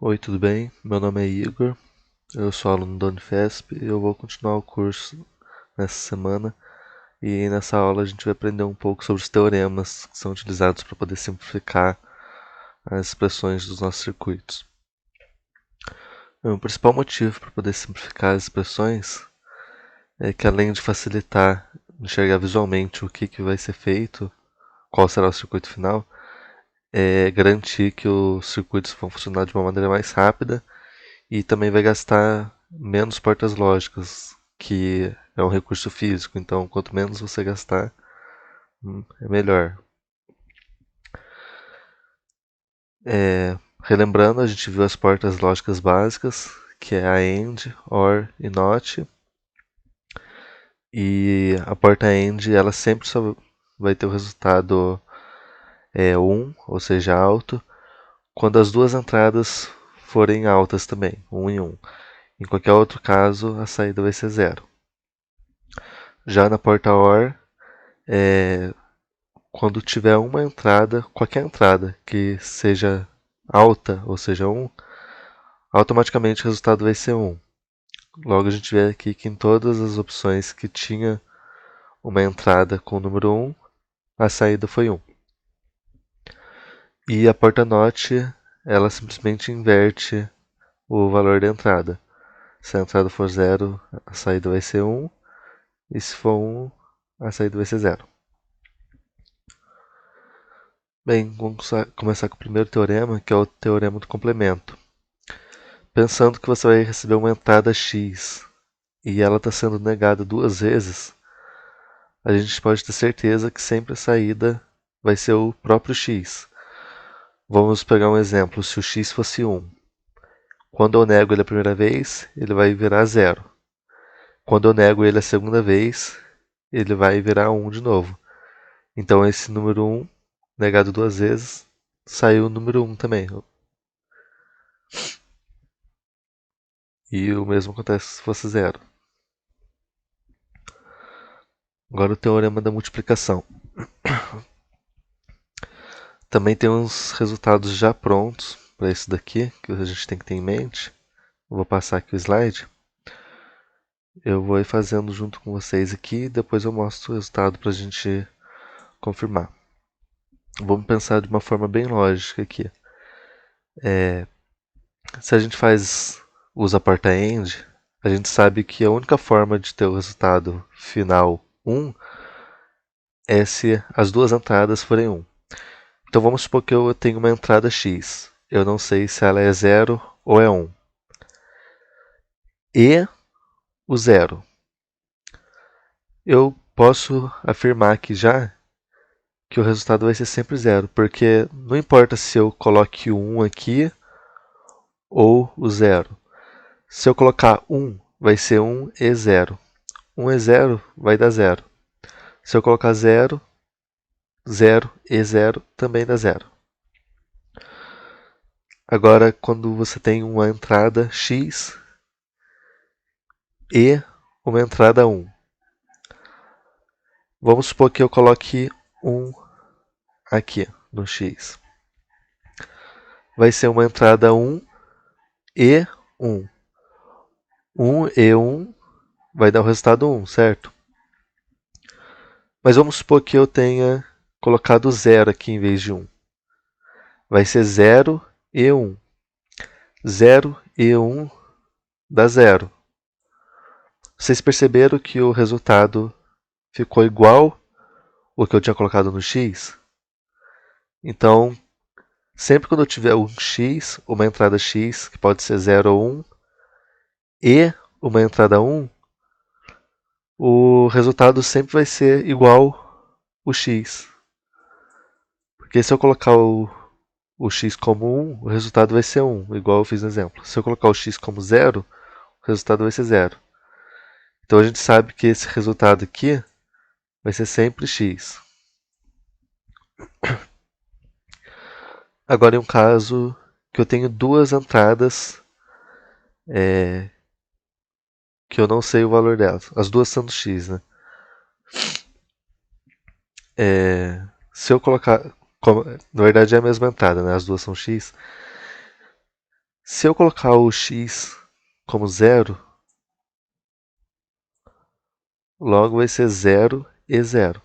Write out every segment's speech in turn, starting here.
Oi, tudo bem? Meu nome é Igor, eu sou aluno da Unifesp e eu vou continuar o curso nessa semana. E nessa aula a gente vai aprender um pouco sobre os teoremas que são utilizados para poder simplificar as expressões dos nossos circuitos. O principal motivo para poder simplificar as expressões é que, além de facilitar enxergar visualmente o que vai ser feito, qual será o circuito final, é garantir que os circuitos vão funcionar de uma maneira mais rápida e também vai gastar menos portas lógicas, que é um recurso físico. Então, quanto menos você gastar, é melhor. Relembrando, a gente viu as portas lógicas básicas, que é a AND, OR e NOT. E a porta AND, ela sempre só vai ter o resultado 1, ou seja, alto, quando as duas entradas forem altas também, 1 e 1. Em qualquer outro caso, a saída vai ser 0. Já na porta OR, quando tiver uma entrada, qualquer entrada que seja alta, ou seja, 1, automaticamente o resultado vai ser 1. Logo a gente vê aqui que em todas as opções que tinha uma entrada com o número 1, a saída foi 1. E a porta NOT, ela simplesmente inverte o valor da entrada. Se a entrada for 0, a saída vai ser 1, e se for 1, a saída vai ser 0. Bem, vamos começar com o primeiro teorema, que é o teorema do complemento. Pensando que você vai receber uma entrada X e ela está sendo negada duas vezes, a gente pode ter certeza que sempre a saída vai ser o próprio X. Vamos pegar um exemplo, se o X fosse 1. Quando eu nego ele a primeira vez, ele vai virar 0. Quando eu nego ele a segunda vez, ele vai virar 1 de novo. Então esse número 1, negado duas vezes, saiu o número 1 também. E o mesmo acontece se fosse 0. Agora o teorema da multiplicação. Também tem uns resultados já prontos para isso daqui, que a gente tem que ter em mente. Eu vou passar aqui o slide. Eu vou ir fazendo junto com vocês aqui e depois eu mostro o resultado para a gente confirmar. Vamos pensar de uma forma bem lógica aqui. Se a gente usa a porta AND, a gente sabe que a única forma de ter o resultado final 1 é se as duas entradas forem 1. Então vamos supor que eu tenho uma entrada X. Eu não sei se ela é 0 ou é 1. E o 0. Eu posso afirmar aqui já que o resultado vai ser sempre 0, porque não importa se eu coloque o 1 aqui ou o 0. Se eu colocar 1, vai ser 1 e 0. 1 e 0 vai dar 0. Se eu colocar 0, 0 e 0 também dá 0. Agora, quando você tem uma entrada X e uma entrada 1. Vamos supor que eu coloque 1 aqui no X. Vai ser uma entrada 1 e 1. 1 e 1 vai dar o resultado 1, certo? Mas vamos supor que eu tenha colocado 0 aqui em vez de 1. Vai ser 0 e 1. 0 e 1 dá 0. Vocês perceberam que o resultado ficou igual o que eu tinha colocado no X? Então, sempre quando eu tiver um X, uma entrada X, que pode ser 0 ou 1, e uma entrada 1, o resultado sempre vai ser igual o X. Porque se eu colocar o X como 1, o resultado vai ser 1, igual eu fiz no exemplo. Se eu colocar o X como 0, o resultado vai ser 0. Então a gente sabe que esse resultado aqui vai ser sempre X. Agora em um caso que eu tenho duas entradas que eu não sei o valor delas. As duas são do X, né? Se eu colocar... na verdade é a mesma entrada, né? As duas são X. Se eu colocar o x como zero, logo vai ser 0 e 0.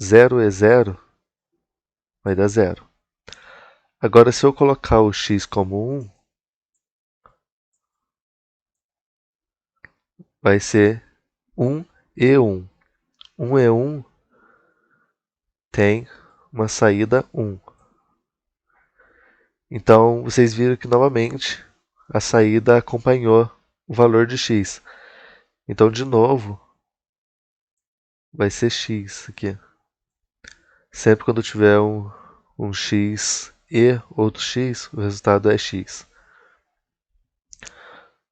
0 e 0 vai dar 0. Agora, se eu colocar o x como 1, vai ser 1 e 1. 1 e 1 tem uma saída 1. Então, vocês viram que, novamente, a saída acompanhou o valor de x. Então, de novo, vai ser x aqui. Sempre quando tiver um x e outro x, o resultado é x.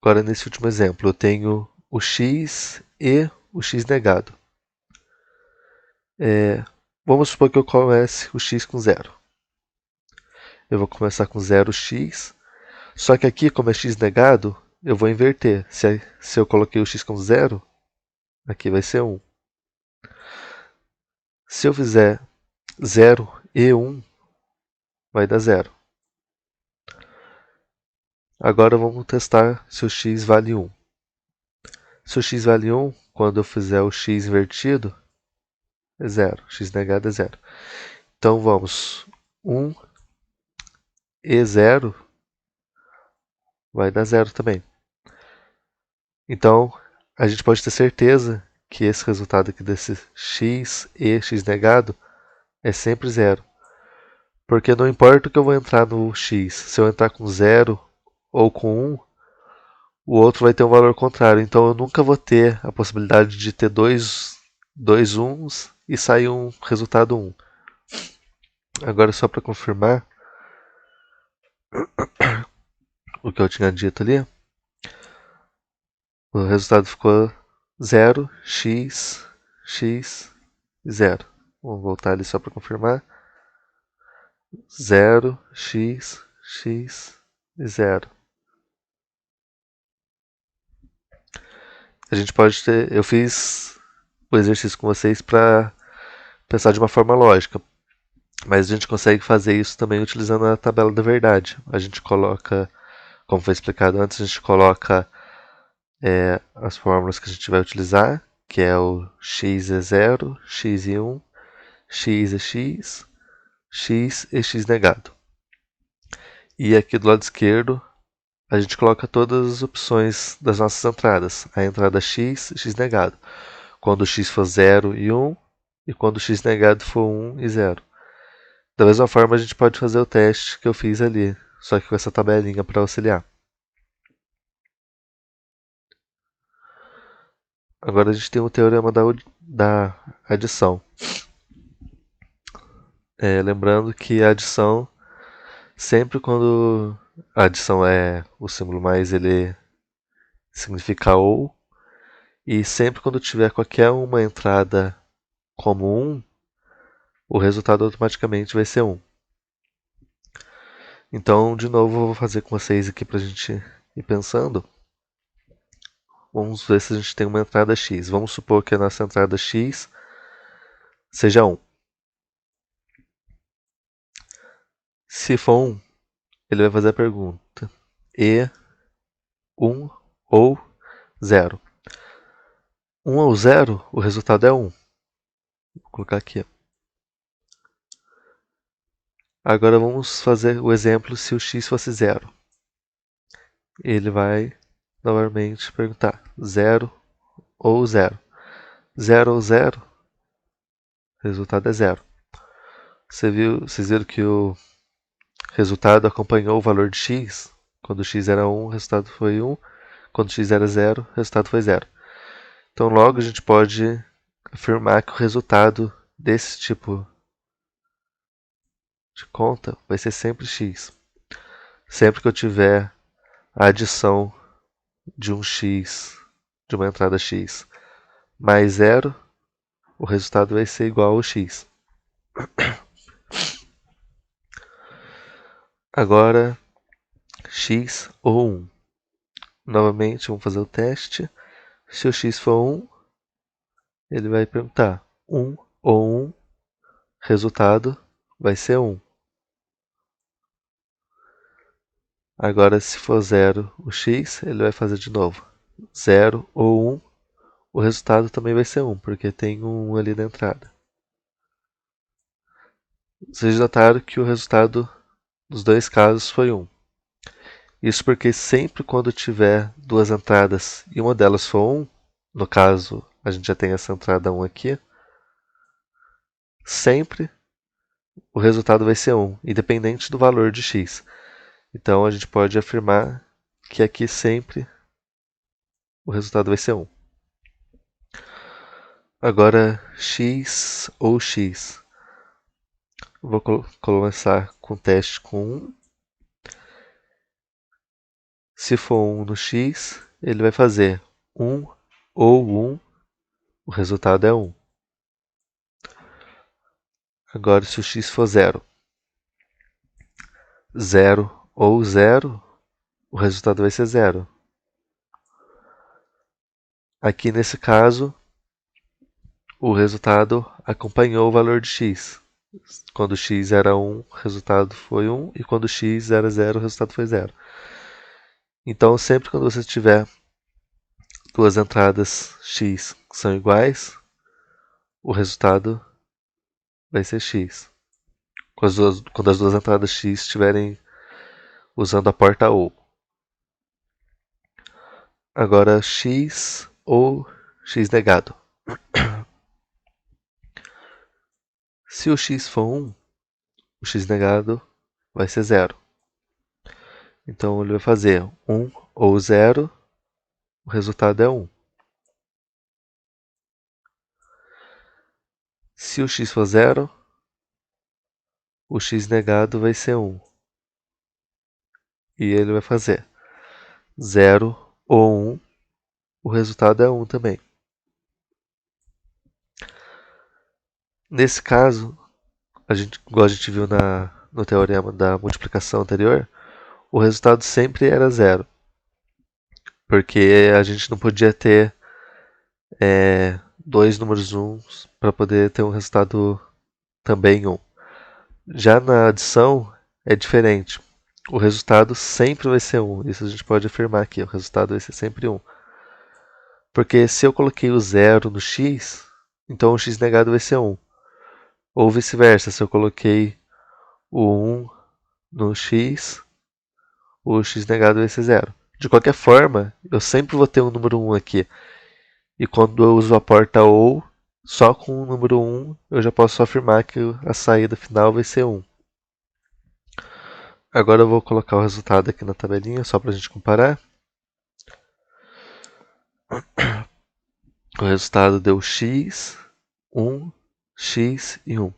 Agora, nesse último exemplo, eu tenho o x e o x negado. Vamos supor que eu comece o x com 0. Eu vou começar com 0x, só que aqui, como é x negado, eu vou inverter. Se eu coloquei o x como 0, aqui vai ser 1. Se eu fizer 0 e 1, vai dar 0. Agora vamos testar se o x vale 1. Se o x vale 1, quando eu fizer o x invertido, é 0. X negado é 0. Então vamos. 1 e 0 vai dar 0 também. Então, a gente pode ter certeza que esse resultado aqui desse x e x negado é sempre 0. Porque não importa o que eu vou entrar no x, se eu entrar com 0 ou com 1, o outro vai ter um valor contrário. Então eu nunca vou ter a possibilidade de ter dois 1s e sair um resultado 1. Agora, só para confirmar o que eu tinha dito ali, o resultado ficou 0, x, x e 0. Vamos voltar ali só para confirmar. 0, x, x e 0. A gente pode ter. Eu fiz o exercício com vocês para pensar de uma forma lógica, mas a gente consegue fazer isso também utilizando a tabela da verdade. A gente coloca, como foi explicado antes, a gente coloca as fórmulas que a gente vai utilizar, que é o x é 0, x e 1, x é x, x e x negado. E aqui do lado esquerdo, a gente coloca todas as opções das nossas entradas. A entrada x e x negado. Quando o x for 0 e 1, e quando o x negado for 1 e 0. Da mesma forma, a gente pode fazer o teste que eu fiz ali, só que com essa tabelinha para auxiliar. Agora a gente tem o teorema da adição. Lembrando que a adição, sempre quando a adição é o símbolo mais, ele significa ou, e sempre quando tiver qualquer uma entrada como 1, o resultado automaticamente vai ser 1. Então, de novo, eu vou fazer com vocês aqui para a gente ir pensando. Vamos ver se a gente tem uma entrada x. Vamos supor que a nossa entrada x seja 1. Se for 1, ele vai fazer a pergunta: e 1 ou 0? 1 ou 0, o resultado é 1. Vou colocar aqui. Agora vamos fazer o exemplo se o x fosse 0. Ele vai novamente perguntar: 0 ou 0? 0 ou 0? O resultado é 0. Vocês viram que o resultado acompanhou o valor de x? Quando x era 1, o resultado foi 1. Quando x era 0, o resultado foi 0. Então, logo a gente pode afirmar que o resultado desse tipo de conta vai ser sempre x. Sempre que eu tiver a adição de um x, de uma entrada x, mais 0, o resultado vai ser igual ao x. Agora, x ou 1. Novamente, vamos fazer o teste. Se o x for 1, ele vai perguntar 1 ou 1, resultado vai ser 1. Agora, se for 0 o x, ele vai fazer de novo. 0 ou 1, o resultado também vai ser 1, porque tem um 1 ali na entrada. Vocês notaram que o resultado nos dois casos foi 1. Isso porque sempre quando tiver duas entradas e uma delas for 1, no caso a gente já tem essa entrada 1 aqui, sempre o resultado vai ser 1, independente do valor de x. Então a gente pode afirmar que aqui sempre o resultado vai ser 1. Agora, x ou x. Vou começar com o teste com 1. Se for 1 no x, ele vai fazer 1 ou 1, o resultado é 1. Agora, se o x for 0, 0 ou 0, o resultado vai ser 0. Aqui nesse caso, o resultado acompanhou o valor de x. Quando x era 1, o resultado foi 1, e quando x era 0, o resultado foi 0. Então, sempre quando você tiver duas entradas x que são iguais, o resultado vai ser x. Quando as duas entradas x estiverem usando a porta OU. Agora, x ou x negado. Se o x for 1, o x negado vai ser 0. Então, ele vai fazer 1 ou 0, o resultado é 1. Se o x for 0, o x negado vai ser 1. E ele vai fazer 0 ou 1, o resultado é 1 também. Nesse caso, igual a gente viu no teorema da multiplicação anterior, o resultado sempre era 0. Porque a gente não podia ter dois números 1 para poder ter um resultado também 1. Já na adição é diferente. O resultado sempre vai ser 1. Isso a gente pode afirmar aqui. O resultado vai ser sempre 1. Porque se eu coloquei o 0 no x, então o x negado vai ser 1. Ou vice-versa, se eu coloquei o 1 no x, o x negado vai ser 0. De qualquer forma, eu sempre vou ter um número 1 aqui. E quando eu uso a porta OU, só com o número 1 eu já posso afirmar que a saída final vai ser 1. Agora eu vou colocar o resultado aqui na tabelinha, só para a gente comparar. O resultado deu x, 1, x e 1.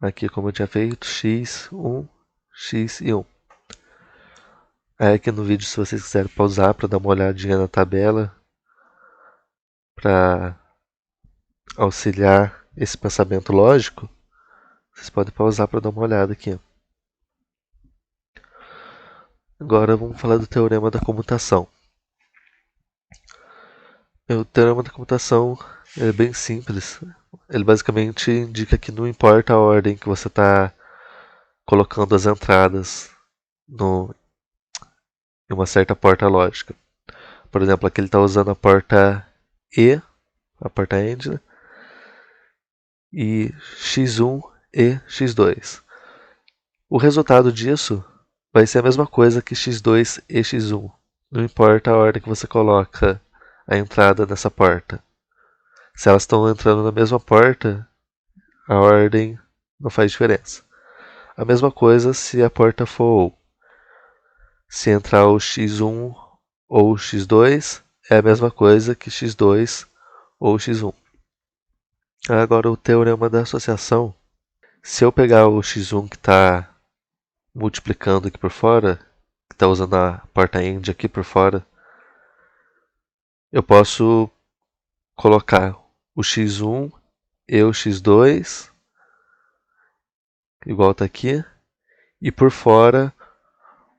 Aqui, como eu tinha feito, x, 1, x e 1. Aí aqui no vídeo, se vocês quiserem pausar para dar uma olhadinha na tabela, para auxiliar esse pensamento lógico, vocês podem pausar para dar uma olhada aqui. Agora vamos falar do teorema da comutação. O teorema da comutação é bem simples. Ele basicamente indica que não importa a ordem que você está colocando as entradas em uma certa porta lógica. Por exemplo, aqui ele está usando a porta E, a porta AND, né? E x1 e x2. O resultado disso vai ser a mesma coisa que x2 e x1. Não importa a ordem que você coloca a entrada nessa porta. Se elas estão entrando na mesma porta, a ordem não faz diferença. A mesma coisa se a porta for OU. Se entrar o x1 ou o x2, é a mesma coisa que x2 ou x1. Agora o teorema da associação. Se eu pegar o x1 que está multiplicando aqui por fora, que está usando a porta AND aqui por fora, eu posso colocar o x1 e o x2, igual está aqui, e por fora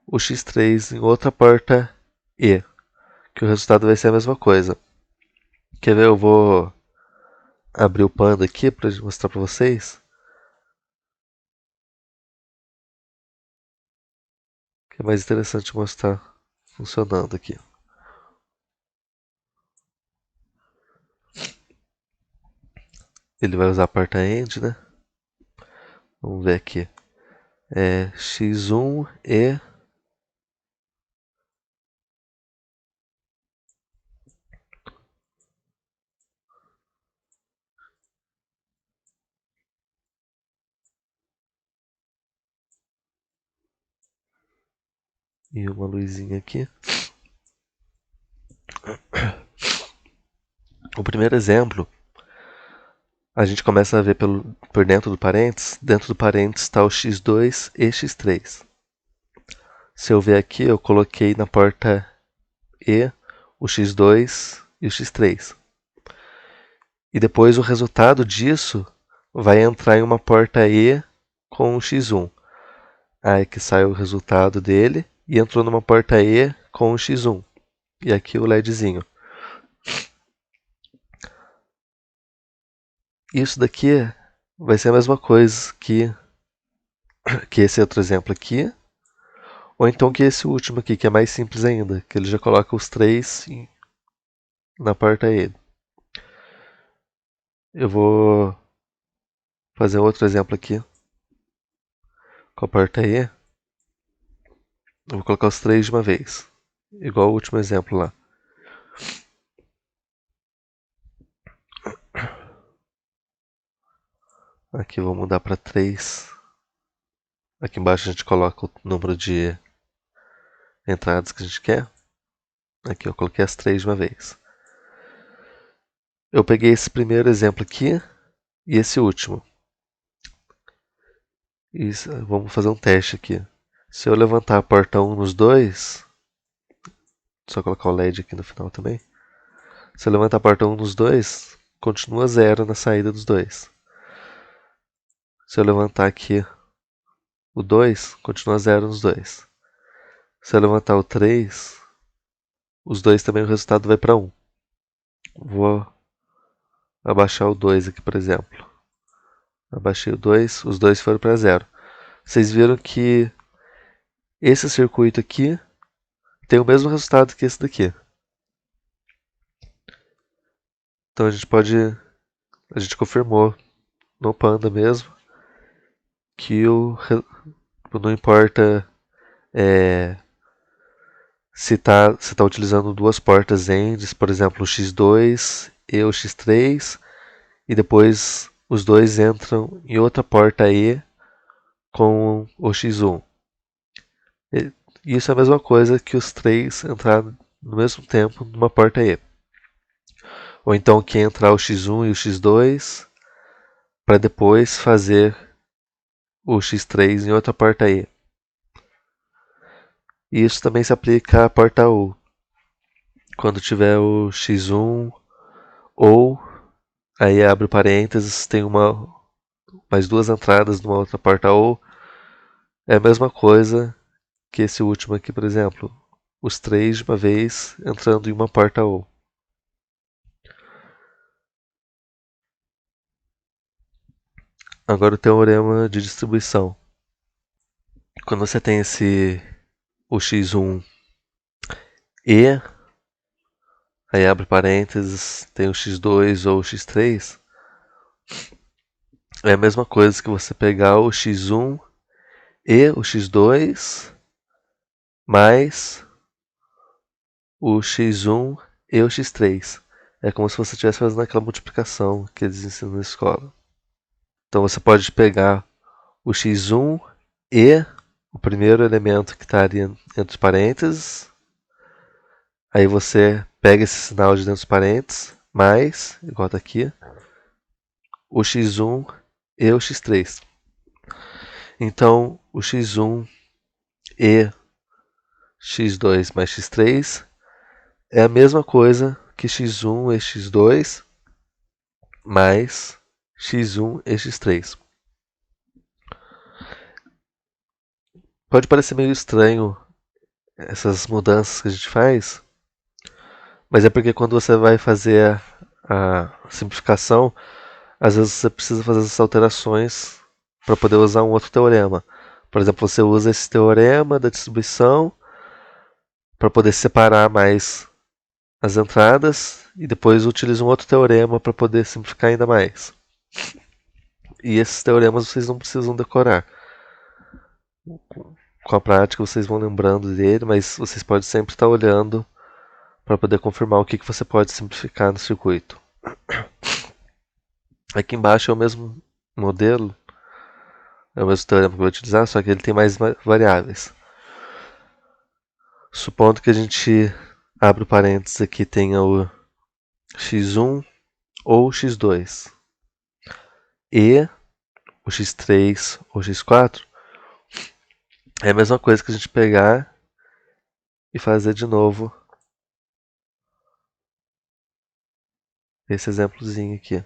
o x3 em outra porta E, que o resultado vai ser a mesma coisa. Quer ver? Eu vou abrir o Panda aqui para mostrar para vocês. que é mais interessante mostrar funcionando aqui. Ele vai usar a porta AND, né? Vamos ver aqui. É x1 e uma luzinha aqui. O primeiro exemplo, a gente começa a ver por dentro do parênteses. Dentro do parênteses está o x2 e x3. Se eu ver aqui, eu coloquei na porta E o x2 e o x3. E depois o resultado disso vai entrar em uma porta E com o x1. Aí que sai o resultado dele e entrou numa porta E com o x1. E aqui o LEDzinho. Isso daqui vai ser a mesma coisa que esse outro exemplo aqui. Ou então que esse último aqui, que é mais simples ainda, que ele já coloca os três na porta E. Eu vou fazer outro exemplo aqui com a porta E. Eu vou colocar os três de uma vez, igual o último exemplo lá. Aqui eu vou mudar para 3. Aqui embaixo a gente coloca o número de entradas que a gente quer. Aqui eu coloquei as 3 de uma vez. Eu peguei esse primeiro exemplo aqui e esse último. E vamos fazer um teste aqui. Se eu levantar a porta 1 nos dois, só colocar o LED aqui no final também. Se eu levantar a porta 1 nos dois, continua 0 na saída dos dois. Se eu levantar aqui o 2, continua 0 nos dois. Se eu levantar o 3, os dois também o resultado vai para 1. Vou abaixar o 2 aqui, por exemplo. Abaixei o 2, os dois foram para 0. Vocês viram que esse circuito aqui tem o mesmo resultado que esse daqui. Então a gente confirmou no Panda mesmo que não importa se tá utilizando duas portas AND, por exemplo, o x2 e o x3, e depois os dois entram em outra porta E com o x1. E isso é a mesma coisa que os três entrarem no mesmo tempo numa porta E. Ou então que entrar o x1 e o x2 para depois fazer o x3 em outra porta E. E isso também se aplica à porta U. Quando tiver o x1 ou, aí abre parênteses, tem mais duas entradas numa outra porta ou, é a mesma coisa que esse último aqui, por exemplo. Os três de uma vez entrando em uma porta ou. Agora o teorema de distribuição. Quando você tem o x1 e, aí abre parênteses, tem o x2 ou o x3, é a mesma coisa que você pegar o x1 e o x2 mais o x1 e o x3. É como se você estivesse fazendo aquela multiplicação que eles ensinam na escola. Então você pode pegar o x1 e o primeiro elemento que está ali entre parênteses. Aí você pega esse sinal de dentro dos parênteses, mais, igual está aqui, o x1 e o x3. Então, o x1 e x2 mais x3 é a mesma coisa que x1 e x2 mais x1 e x3. Pode parecer meio estranho essas mudanças que a gente faz, mas é porque quando você vai fazer a simplificação, às vezes você precisa fazer essas alterações para poder usar um outro teorema. Por exemplo, você usa esse teorema da distribuição para poder separar mais as entradas e depois utiliza um outro teorema para poder simplificar ainda mais. E esses teoremas vocês não precisam decorar. Com a prática vocês vão lembrando dele, mas vocês podem sempre estar olhando para poder confirmar o que você pode simplificar no circuito. Aqui embaixo é o mesmo modelo, é o mesmo teorema que eu vou utilizar, só que ele tem mais variáveis. Supondo que a gente abre o parênteses aqui e tenha o x1 ou x2 e o x3 ou x4, é a mesma coisa que a gente pegar e fazer de novo esse exemplozinho aqui.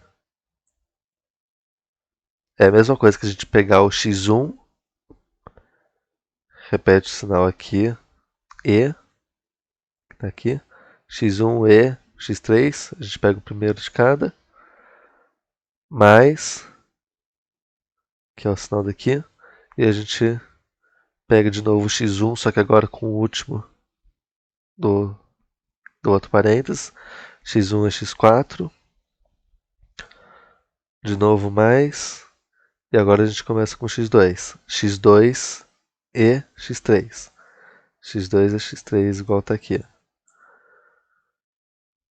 É a mesma coisa que a gente pegar o x1, repete o sinal aqui, e, tá aqui, x1 e x3, a gente pega o primeiro de cada, mais, que é o sinal daqui, e a gente pega de novo o x1, só que agora com o último do outro parênteses, x1 é x4, de novo mais, e agora a gente começa com x2, x2 e x3, x2 é x3 igual tá aqui,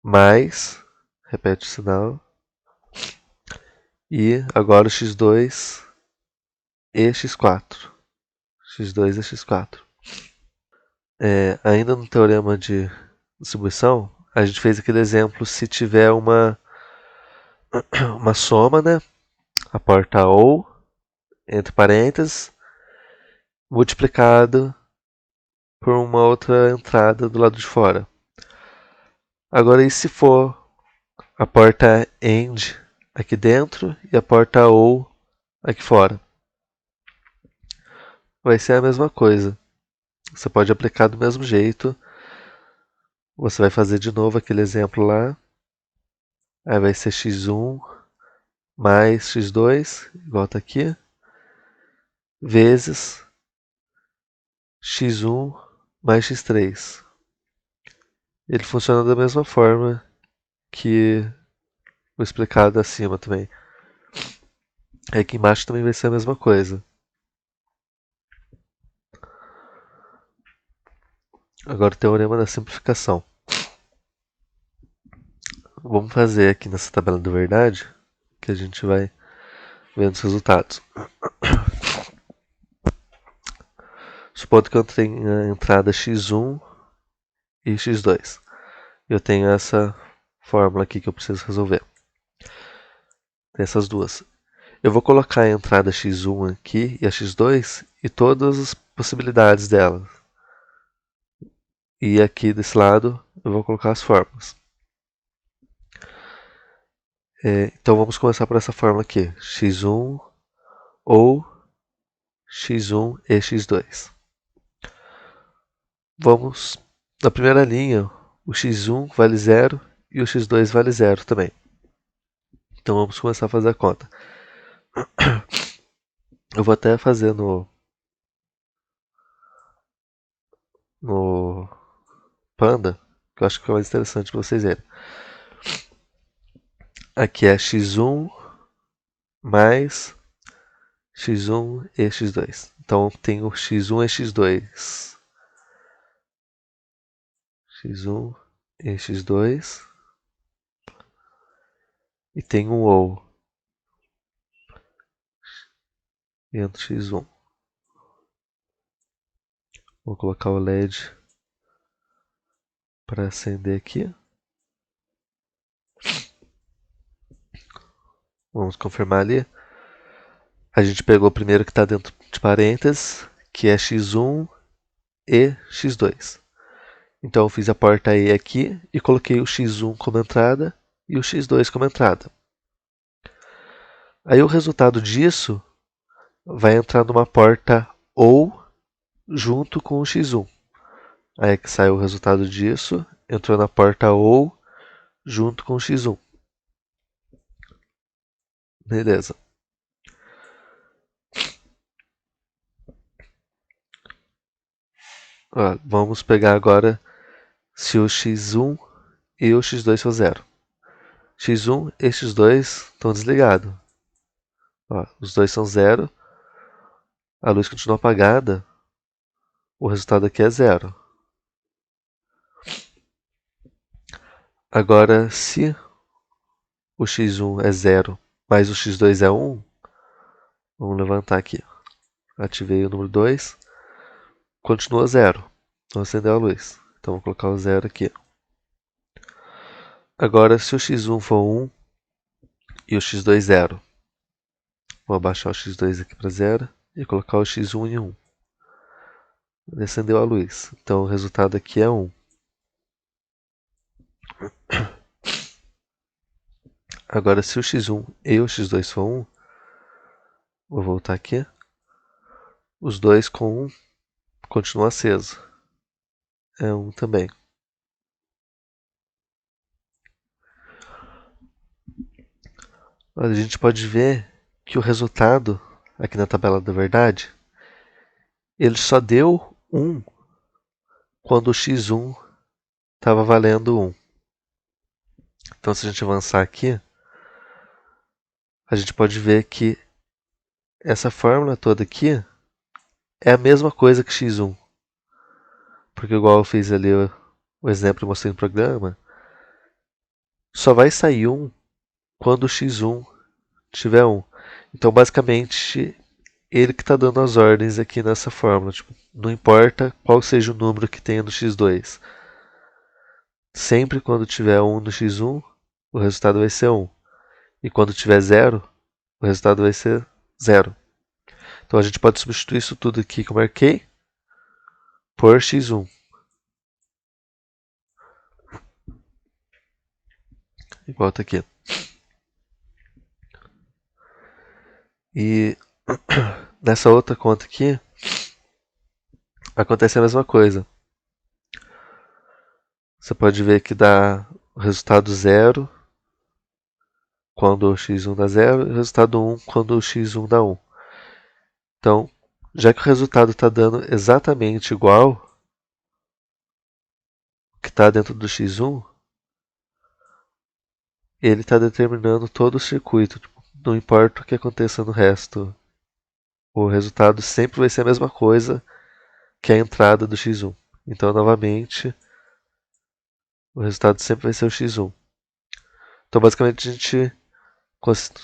mais, repete o sinal, e agora o x2 e x4, x2 e x4. Ainda no teorema de distribuição, a gente fez aquele exemplo se tiver uma soma, né? A porta ou, entre parênteses, multiplicado por uma outra entrada do lado de fora. Agora, e se for a porta AND aqui dentro e a porta OR aqui fora? Vai ser a mesma coisa. Você pode aplicar do mesmo jeito. Você vai fazer de novo aquele exemplo lá. Aí vai ser x1 mais x2, igual está aqui, vezes x1 mais x3. Ele funciona da mesma forma que o explicado acima também. Aqui embaixo também vai ser a mesma coisa. Agora o teorema da simplificação. Vamos fazer aqui nessa tabela do verdade, que a gente vai vendo os resultados. Supondo que eu tenha a entrada x1 e x2. Eu tenho essa fórmula aqui que eu preciso resolver. Tem essas duas. Eu vou colocar a entrada x1 aqui e a x2 e todas as possibilidades delas. E aqui desse lado eu vou colocar as fórmulas. Então vamos começar por essa fórmula aqui. x1 ou x1 e x2. Vamos, na primeira linha, o x1 vale 0 e o x2 vale 0 também. Então vamos começar a fazer a conta. Eu vou até fazer no Panda, que eu acho que fica mais interessante para vocês verem. Aqui é x1 mais x1 e x2. Então tem o x1 e x2. x1 e x2. E tem um ou entre x1. Vou colocar o LED para acender aqui. Vamos confirmar ali. A gente pegou o primeiro que está dentro de parênteses, que é x1 e x2. Então eu fiz a porta E aqui e coloquei o x1 como entrada e o x2 como entrada. Aí o resultado disso vai entrar numa porta OU junto com o x1. Aí é que sai o resultado disso, entrou na porta OU junto com o x1. Beleza. Ó, vamos pegar agora se o x1 e o x2 for zero. x1 e x2 estão desligados. Ó, os dois são zero. A luz continua apagada. O resultado aqui é zero. Agora, se o x1 é zero, mas o x2 é 1, vamos levantar aqui. Ativei o número 2. Continua zero. Não acendeu a luz. Então vou colocar o zero aqui. Agora, se o x1 for 1 e o x2 zero, vou abaixar o x2 aqui para zero e colocar o x1 em 1. Acendeu a luz. Então o resultado aqui é 1. Agora, se o x1 e o x2 for 1, vou voltar aqui. Os dois com 1 continuam aceso. É 1 também. A gente pode ver que o resultado aqui na tabela da verdade, ele só deu 1 quando o x1 estava valendo 1. Então, se a gente avançar aqui, a gente pode ver que essa fórmula toda aqui é a mesma coisa que x1. Porque igual eu fiz ali o exemplo e mostrei no programa, só vai sair 1 quando o x1 tiver 1. Então, basicamente, ele que está dando as ordens aqui nessa fórmula. Tipo, não importa qual seja o número que tenha no x2. Sempre quando tiver 1 no x1, o resultado vai ser 1. E quando tiver 0, o resultado vai ser 0. Então a gente pode substituir isso tudo aqui que eu marquei por x1. Igual tá aqui. E nessa outra conta aqui, acontece a mesma coisa. Você pode ver que dá o resultado 0 quando o x1 dá 0 e o resultado 1 quando o x1 dá 1. Então, já que o resultado está dando exatamente igual que está dentro do x1, ele está determinando todo o circuito. Tipo, não importa o que aconteça no resto, o resultado sempre vai ser a mesma coisa que a entrada do x1. Então, novamente, o resultado sempre vai ser o x1. Então, basicamente, a gente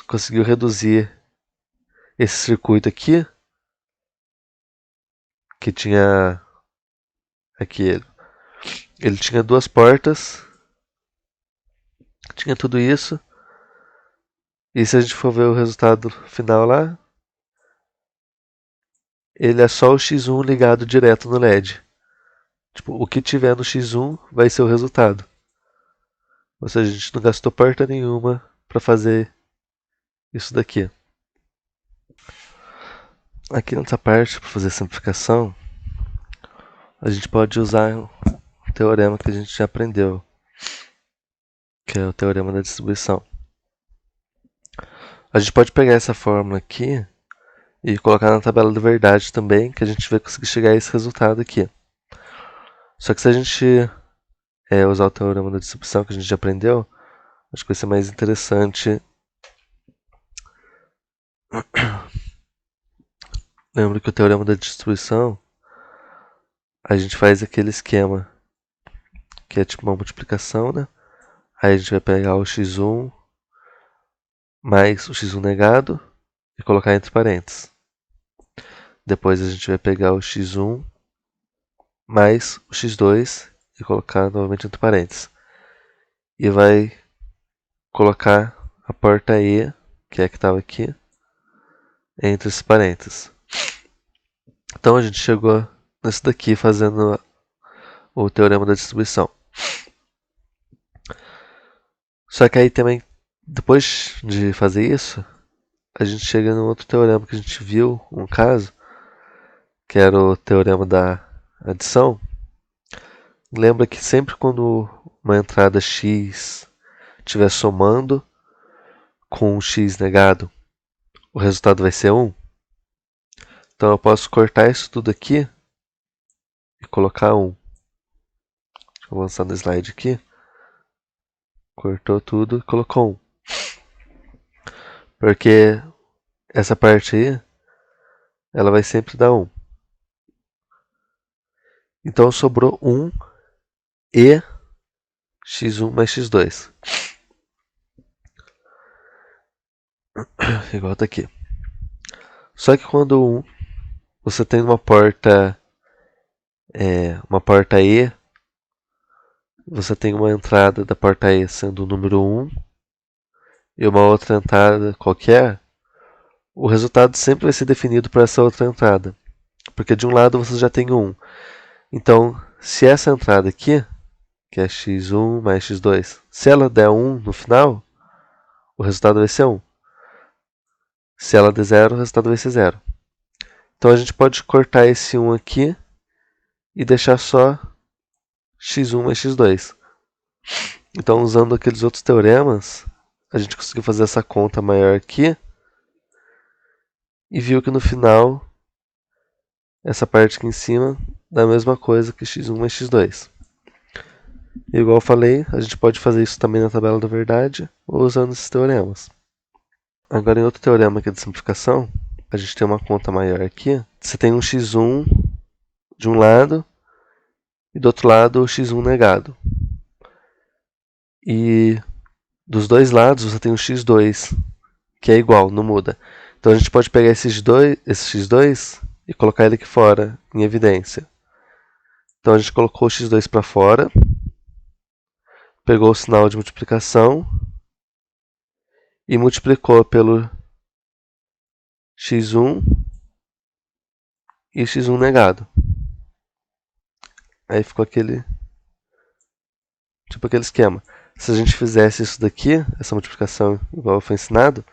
conseguiu reduzir esse circuito aqui, que tinha aqui ele tinha duas portas, tinha tudo isso. E se a gente for ver o resultado final lá, ele é só o x1 ligado direto no LED. Tipo, o que tiver no x1 vai ser o resultado. Ou seja, a gente não gastou porta nenhuma para fazer isso daqui. Aqui nessa parte, para fazer a simplificação, a gente pode usar o teorema que a gente já aprendeu, que é o teorema da distribuição. A gente pode pegar essa fórmula aqui e colocar na tabela da verdade também, que a gente vai conseguir chegar a esse resultado aqui. Só que se a gente usar o teorema da distribuição que a gente já aprendeu, acho que vai ser mais interessante. Lembra que o teorema da distribuição, a gente faz aquele esquema que é tipo uma multiplicação, né? Aí a gente vai pegar o x1 mais o x1 negado e colocar entre parênteses. Depois a gente vai pegar o x1 mais o x2 e colocar novamente entre parênteses. E vai colocar a porta E, que é a que estava aqui, entre esses parênteses. Então a gente chegou nesse daqui fazendo o teorema da distribuição. Só que aí também, depois de fazer isso, a gente chega num outro teorema que a gente viu, um caso, que era o teorema da adição. Lembra que sempre quando uma entrada x estiver somando com um x negado, o resultado vai ser 1. Então eu posso cortar isso tudo aqui e colocar 1. Deixa eu avançar no slide aqui. Cortou tudo e colocou 1. Porque essa parte aí, ela vai sempre dar 1. Então sobrou 1 e x1 mais x2. Igual tá aqui. Só que quando você tem uma porta E, você tem uma entrada da porta E sendo o número 1 e uma outra entrada qualquer, o resultado sempre vai ser definido por essa outra entrada. Porque de um lado você já tem 1. Então, se essa entrada aqui, que é x1 mais x2, se ela der 1 no final, o resultado vai ser 1. Se ela der 0, o resultado vai ser 0. Então a gente pode cortar esse 1 aqui e deixar só x1 mais x2. Então, usando aqueles outros teoremas, a gente conseguiu fazer essa conta maior aqui e viu que no final, essa parte aqui em cima dá a mesma coisa que x1 mais x2. E igual eu falei, a gente pode fazer isso também na tabela da verdade ou usando esses teoremas. Agora, em outro teorema aqui de simplificação, a gente tem uma conta maior aqui. Você tem um x1 de um lado e do outro lado o x1 negado. E dos dois lados você tem o x2, que é igual, não muda. Então a gente pode pegar esse x2 e colocar ele aqui fora, em evidência. Então a gente colocou o x2 para fora, pegou o sinal de multiplicação e multiplicou pelo x1 e x1 negado. Aí ficou aquele esquema. Se a gente fizesse isso daqui, essa multiplicação igual foi ensinado,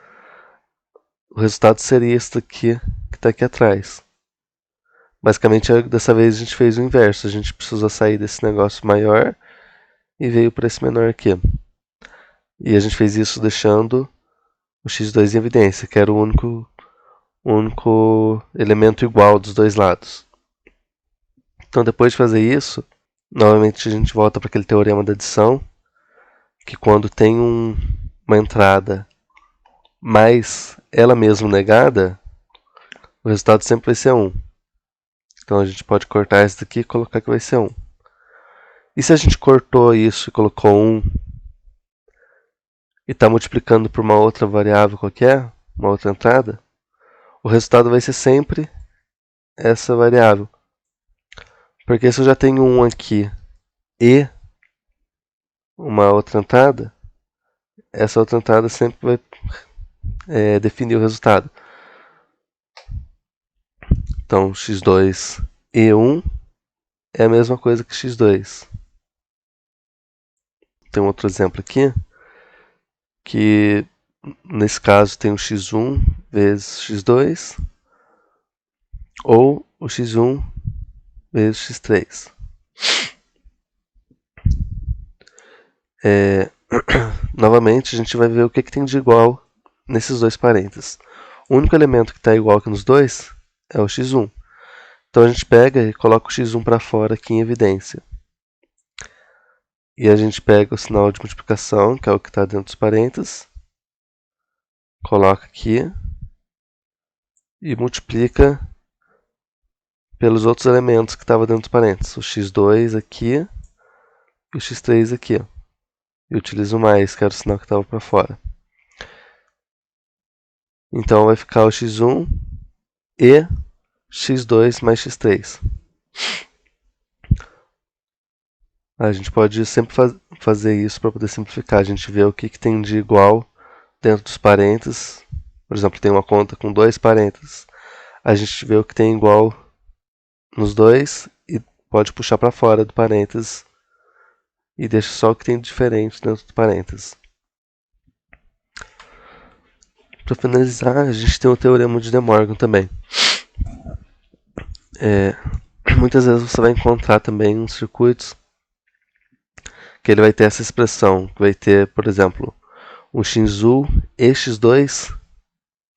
o resultado seria esse daqui que está aqui atrás. Basicamente, dessa vez a gente fez o inverso. A gente precisou sair desse negócio maior e veio para esse menor aqui. E a gente fez isso deixando o x2 em evidência, que era o único elemento igual dos dois lados. Então, depois de fazer isso, novamente a gente volta para aquele teorema da adição, que quando tem uma entrada mais ela mesma negada, o resultado sempre vai ser 1. Então a gente pode cortar isso daqui e colocar que vai ser 1. E se a gente cortou isso e colocou 1 e está multiplicando por uma outra variável qualquer, uma outra entrada, o resultado vai ser sempre essa variável. Porque se eu já tenho 1 aqui e uma outra entrada, essa outra entrada sempre vai definir o resultado. Então, x2 e 1 é a mesma coisa que x2. Tem um outro exemplo aqui, que nesse caso tem o x1 vezes x2, ou o x1 vezes x3. Novamente, a gente vai ver o que tem de igual nesses dois parênteses. O único elemento que está igual aqui nos dois é o x1. Então a gente pega e coloca o x1 para fora aqui em evidência. E a gente pega o sinal de multiplicação, que é o que está dentro dos parênteses, coloca aqui e multiplica pelos outros elementos que estavam dentro dos parênteses. O x2 aqui e o x3 aqui. E utilizo mais, que era o sinal que estava para fora. Então vai ficar o x1 e x2 mais x3. A gente pode sempre fazer isso para poder simplificar. A gente vê o que tem de igual dentro dos parênteses. Por exemplo, tem uma conta com 2 parênteses. A gente vê o que tem igual nos dois e pode puxar para fora do parênteses e deixa só o que tem de diferente dentro do parênteses. Para finalizar, a gente tem o teorema de De Morgan também. Muitas vezes você vai encontrar também uns circuitos que ele vai ter essa expressão, que vai ter, por exemplo, um x1 e x2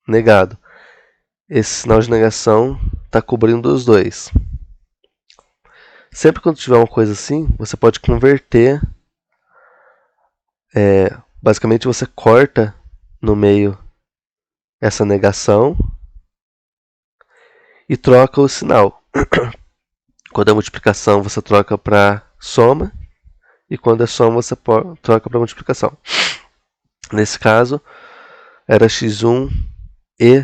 negado. Esse sinal de negação está cobrindo os dois. Sempre quando tiver uma coisa assim, você pode converter. Basicamente você corta no meio essa negação e troca o sinal. Quando é multiplicação, você troca para soma, e quando é soma, você troca para multiplicação. Nesse caso, era x1 e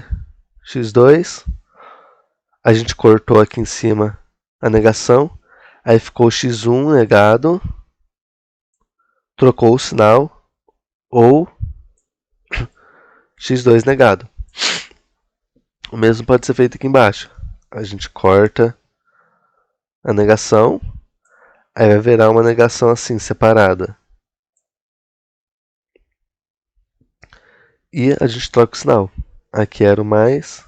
x2. A gente cortou aqui em cima a negação, aí ficou x1 negado, trocou o sinal, ou x2 negado. O mesmo pode ser feito aqui embaixo. A gente corta a negação, aí vai virar uma negação assim, separada. E a gente troca o sinal. Aqui era o mais,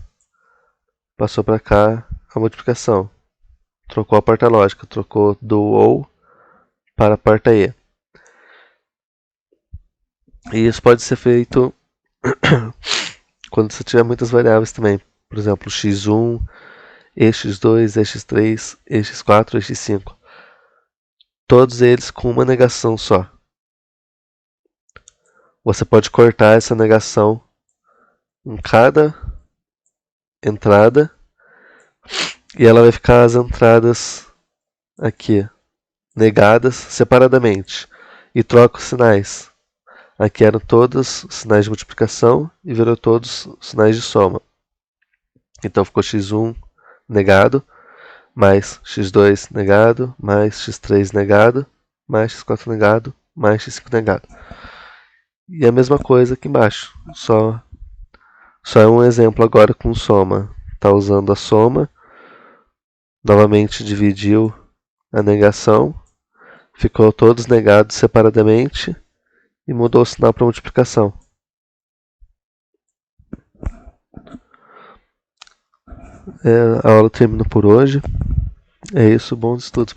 passou para cá a multiplicação. Trocou a porta lógica, trocou do ou para a porta e. E isso pode ser feito quando você tiver muitas variáveis também. Por exemplo, x1, x2, x3, x4, x5. Todos eles com uma negação só. Você pode cortar essa negação em cada entrada e ela vai ficar as entradas aqui negadas separadamente. E troca os sinais. Aqui eram todos sinais de multiplicação e virou todos sinais de soma. Então ficou x1 negado, mais x2 negado, mais x3 negado, mais x4 negado, mais x5 negado. E a mesma coisa aqui embaixo, só é um exemplo agora com soma. Está usando a soma, novamente dividiu a negação, ficou todos negados separadamente e mudou o sinal para multiplicação. A aula termina por hoje. É isso, bons estudos.